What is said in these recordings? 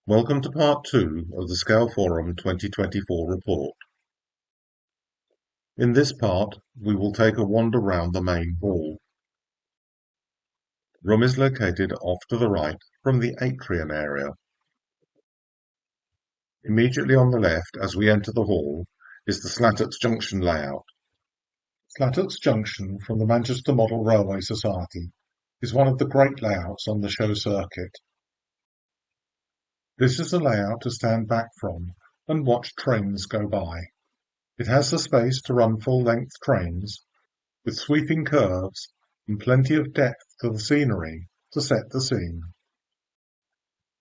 Welcome to Part 2 of the Scaleforum 2024 report. In this part, we will take a wander round the main hall. The room is located off to the right from the atrium area. Immediately on the left, as we enter the hall, is the Slattocks Junction layout. Slattocks Junction from the Manchester Model Railway Society is one of the great layouts on the show circuit. This is a layout to stand back from and watch trains go by. It has the space to run full-length trains, with sweeping curves and plenty of depth to the scenery to set the scene.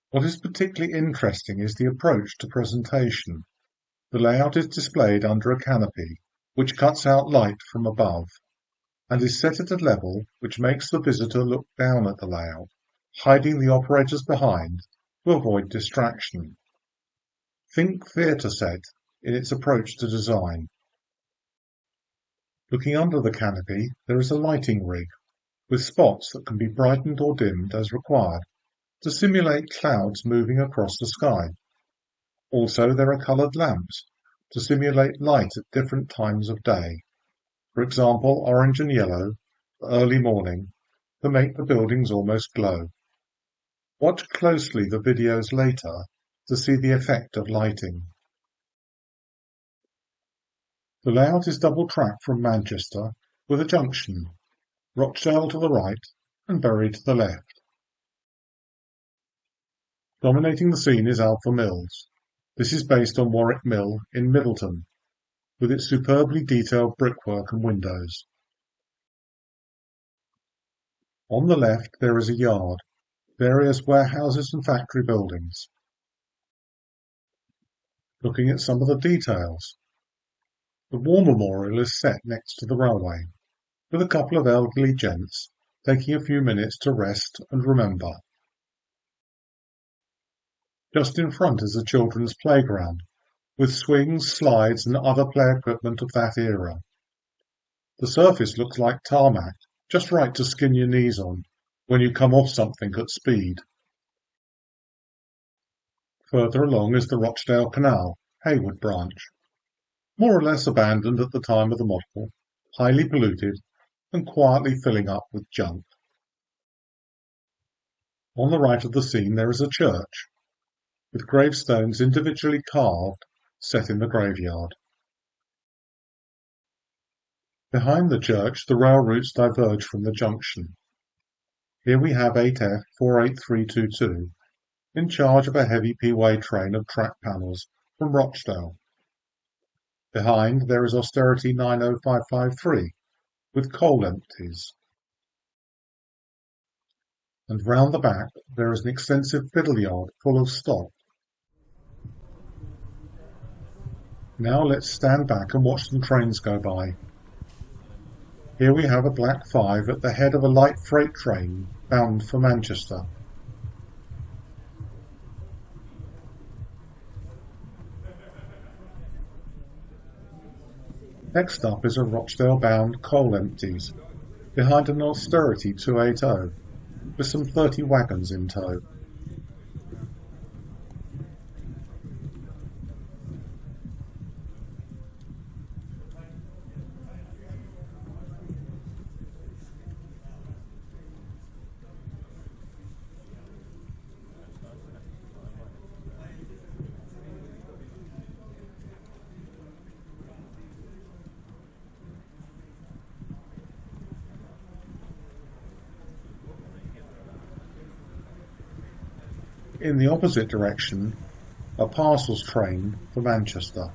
What is particularly interesting is the approach to presentation. The layout is displayed under a canopy, which cuts out light from above, and is set at a level which makes the visitor look down at the layout, hiding the operators behind to avoid distraction. Think theatre set in its approach to design. Looking under the canopy, there is a lighting rig, with spots that can be brightened or dimmed as required, to simulate clouds moving across the sky. Also, there are coloured lamps, to simulate light at different times of day. For example, orange and yellow, for early morning, to make the buildings almost glow. Watch closely the videos later to see the effect of lighting. The layout is double-track from Manchester with a junction, Rochdale to the right and Bury to the left. Dominating the scene is Alpha Mills. This is based on Warwick Mill in Middleton, with its superbly detailed brickwork and windows. On the left there is a yard, various warehouses and factory buildings. Looking at some of the details. The War Memorial is set next to the railway, with a couple of elderly gents taking a few minutes to rest and remember. Just in front is a children's playground, with swings, slides and other play equipment of that era. The surface looks like tarmac, just right to skin your knees on when you come off something at speed. Further along is the Rochdale Canal, Haywood branch, more or less abandoned at the time of the model, highly polluted and quietly filling up with junk. On the right of the scene there is a church, with gravestones individually carved set in the graveyard. Behind the church the rail routes diverge from the junction. Here we have 8F 48322 in charge of a heavy P-way train of track panels from Rochdale. Behind there is Austerity 90553 with coal empties. And round the back there is an extensive fiddle yard full of stock. Now let's stand back and watch some trains go by. Here we have a Black 5 at the head of a light freight train bound for Manchester. Next up is a Rochdale-bound coal empties, behind an Austerity 280, with some 30 wagons in tow. In the opposite direction, a parcels train for Manchester.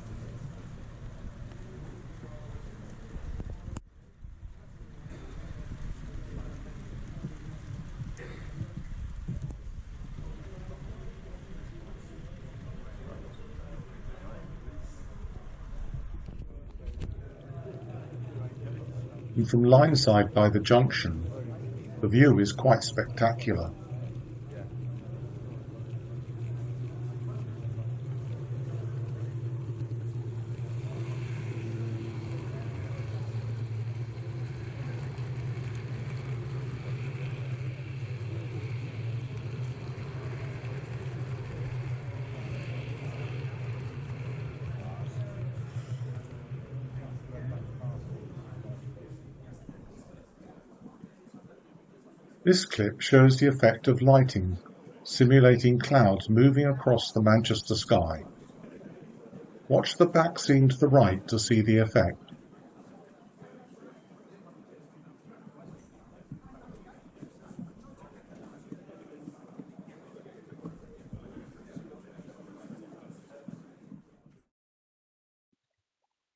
And from Lineside by the junction, the view is quite spectacular. This clip shows the effect of lighting, simulating clouds moving across the Manchester sky. Watch the back scene to the right to see the effect.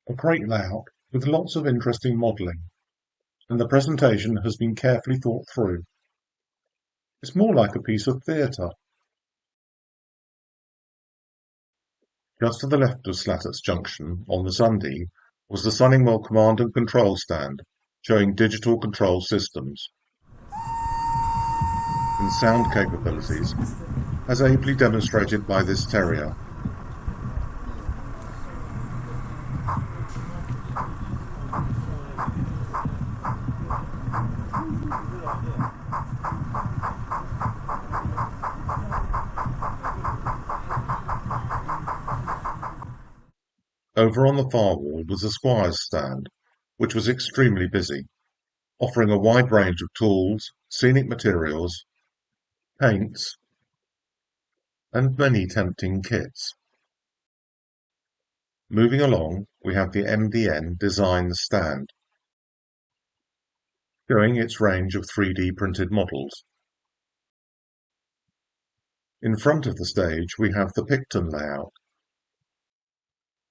A great layout with lots of interesting modelling, and the presentation has been carefully thought through. It's more like a piece of theatre. Just to the left of Slattocks Junction, on the Sunday, was the Sunningwell Command and Control stand, showing digital control systems and sound capabilities, as ably demonstrated by this terrier. Over on the far wall was the Squire's stand, which was extremely busy, offering a wide range of tools, scenic materials, paints, and many tempting kits. Moving along, we have the MDN design stand, showing its range of 3D printed models. In front of the stage, we have the Picton layout.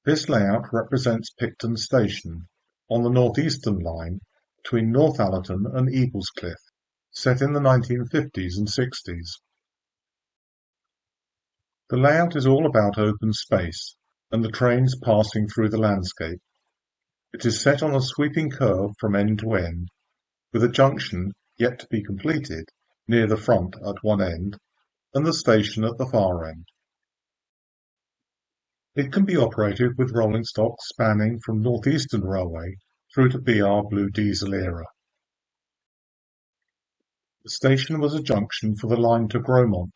This layout represents Picton Station, on the northeastern line between Northallerton and Eaglescliffe, set in the 1950s and 60s. The layout is all about open space and the trains passing through the landscape. It is set on a sweeping curve from end to end, with a junction yet to be completed near the front at one end and the station at the far end. It can be operated with rolling stock spanning from North Eastern Railway through to BR Blue Diesel era. The station was a junction for the line to Gromont,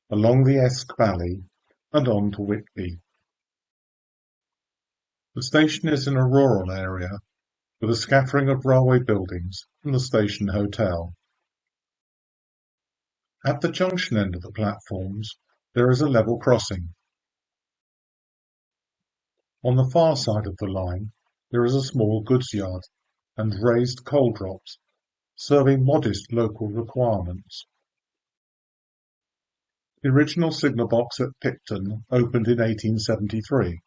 along the Esk Valley and on to Whitby. The station is in a rural area with a scattering of railway buildings and the station hotel. At the junction end of the platforms there is a level crossing. On the far side of the line there is a small goods yard and raised coal drops, serving modest local requirements. The original signal box at Picton opened in 1873,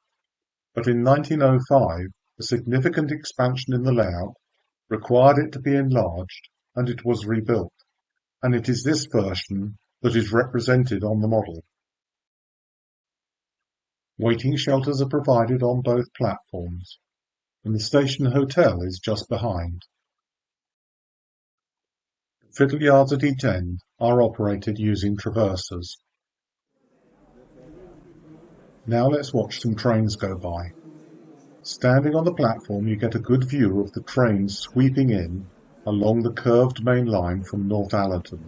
but in 1905 a significant expansion in the layout required it to be enlarged and it was rebuilt, and it is this version that is represented on the model. Waiting shelters are provided on both platforms, and the station hotel is just behind. Fiddle yards at each end are operated using traversers. Now let's watch some trains go by. Standing on the platform you get a good view of the trains sweeping in along the curved main line from Northallerton.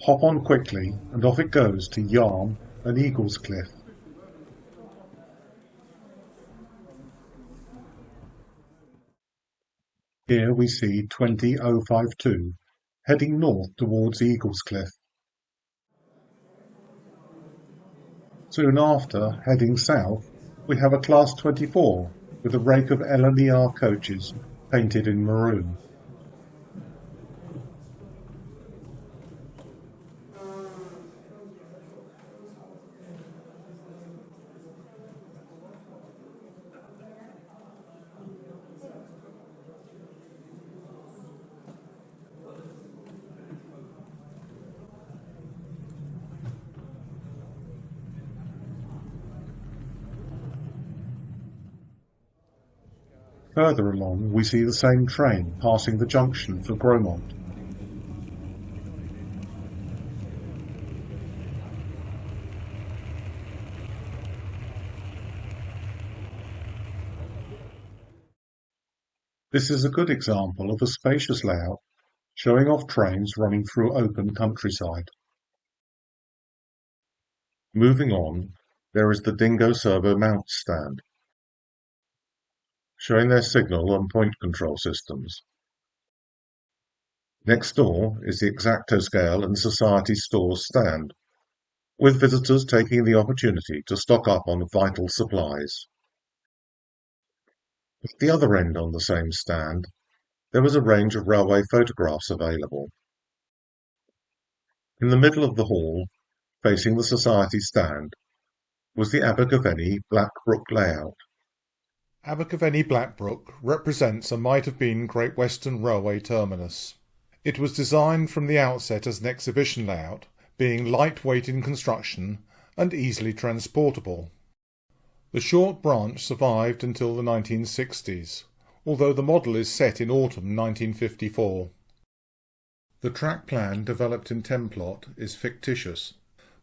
Hop on quickly and off it goes to Yarm and Eaglescliffe. Here we see 20052 heading north towards Eaglescliffe. Soon after, heading south, we have a Class 24 with a rake of L&ER coaches painted in maroon. Further along we see the same train passing the junction for Gromont. This is a good example of a spacious layout showing off trains running through open countryside. Moving on, there is the Dingo Servo mount stand, showing their signal and point control systems. Next door is the Exactoscale and Society Stores stand, with visitors taking the opportunity to stock up on vital supplies. At the other end on the same stand, there was a range of railway photographs available. In the middle of the hall, facing the Society stand, was the Abergavenny Blackbrook layout. Abergavenny Blackbrook represents a might-have-been Great Western Railway terminus. It was designed from the outset as an exhibition layout, being lightweight in construction and easily transportable. The short branch survived until the 1960s, although the model is set in autumn 1954. The track plan developed in Templot is fictitious,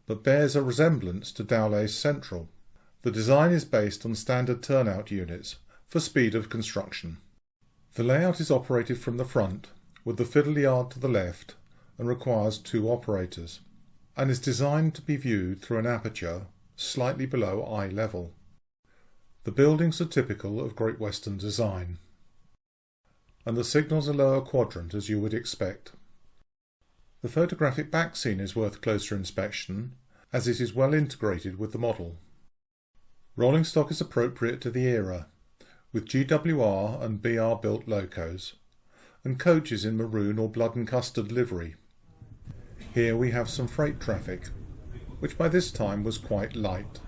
but bears a resemblance to Dowlais Central. The design is based on standard turnout units for speed of construction. The layout is operated from the front, with the fiddle yard to the left, and requires 2 operators, and is designed to be viewed through an aperture slightly below eye level. The buildings are typical of Great Western design, and the signals are lower quadrant as you would expect. The photographic back scene is worth closer inspection, as it is well integrated with the model. Rolling stock is appropriate to the era, with GWR and BR built locos, and coaches in maroon or blood and custard livery. Here we have some freight traffic, which by this time was quite light.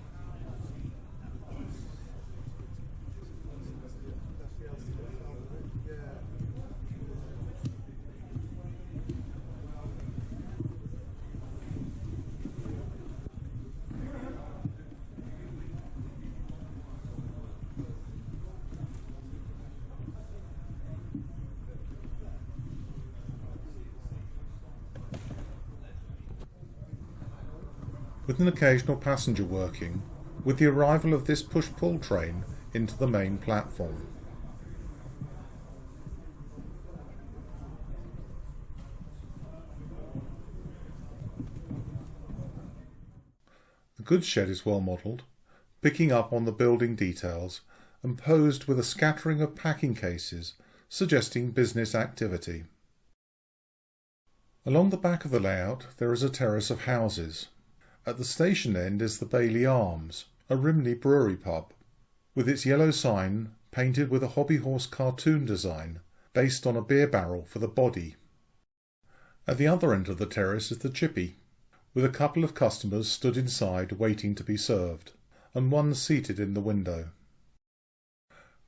With an occasional passenger working, with the arrival of this push-pull train into the main platform. The goods shed is well modelled, picking up on the building details and posed with a scattering of packing cases suggesting business activity. Along the back of the layout there is a terrace of houses. At the station end is the Bailey Arms, a Rimley brewery pub, with its yellow sign painted with a hobby horse cartoon design based on a beer barrel for the body. At the other end of the terrace is the Chippy, with a couple of customers stood inside waiting to be served, and one seated in the window.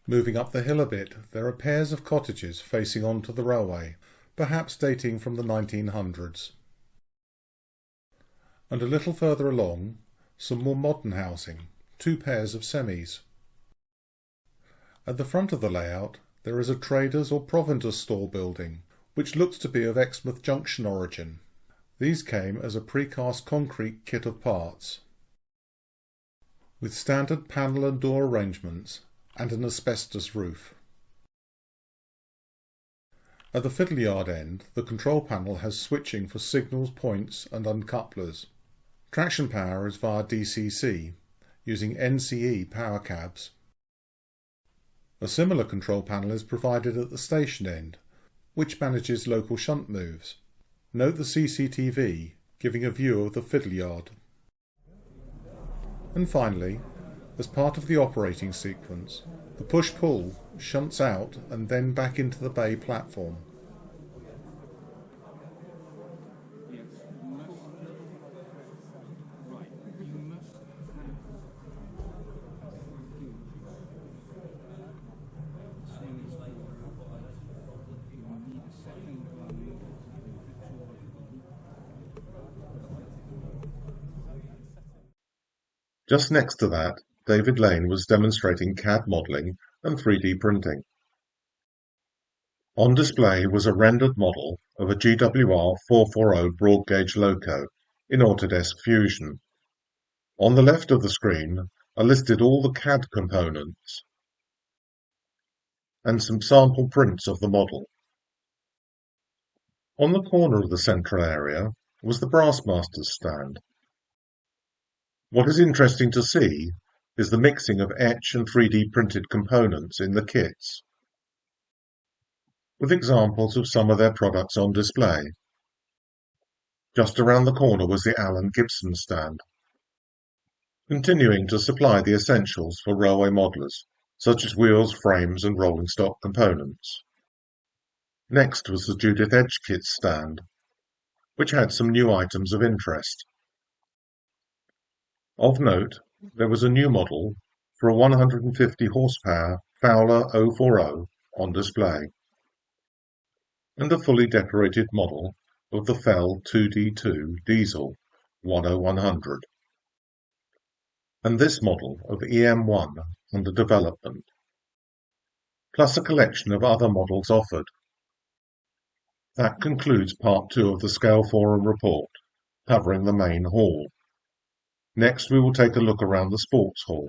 Moving up the hill a bit, there are pairs of cottages facing onto the railway, perhaps dating from the 1900s. And a little further along, some more modern housing, 2 pairs of semis. At the front of the layout, there is a trader's or provender store building, which looks to be of Exmouth Junction origin. These came as a precast concrete kit of parts, with standard panel and door arrangements and an asbestos roof. At the fiddle yard end, the control panel has switching for signals, points and uncouplers. Traction power is via DCC, using NCE power cabs. A similar control panel is provided at the station end, which manages local shunt moves. Note the CCTV, giving a view of the fiddle yard. And finally, as part of the operating sequence, the push-pull shunts out and then back into the bay platform. Just next to that, David Lane was demonstrating CAD modelling and 3D printing. On display was a rendered model of a GWR 440 broad gauge loco in Autodesk Fusion. On the left of the screen are listed all the CAD components and some sample prints of the model. On the corner of the central area was the Brassmaster's stand. What is interesting to see is the mixing of etch and 3D printed components in the kits, with examples of some of their products on display. Just around the corner was the Allen Gibson stand, continuing to supply the essentials for railway modellers, such as wheels, frames and rolling stock components. Next was the Judith Edge Kits stand, which had some new items of interest. Of note, there was a new model for a 150 horsepower Fowler 040 on display, and a fully decorated model of the Fell 2D2 Diesel 10100, and this model of EM1 under development, plus a collection of other models offered. That concludes part 2 of the Scaleforum report, covering the main hall. Next we will take a look around the sports hall.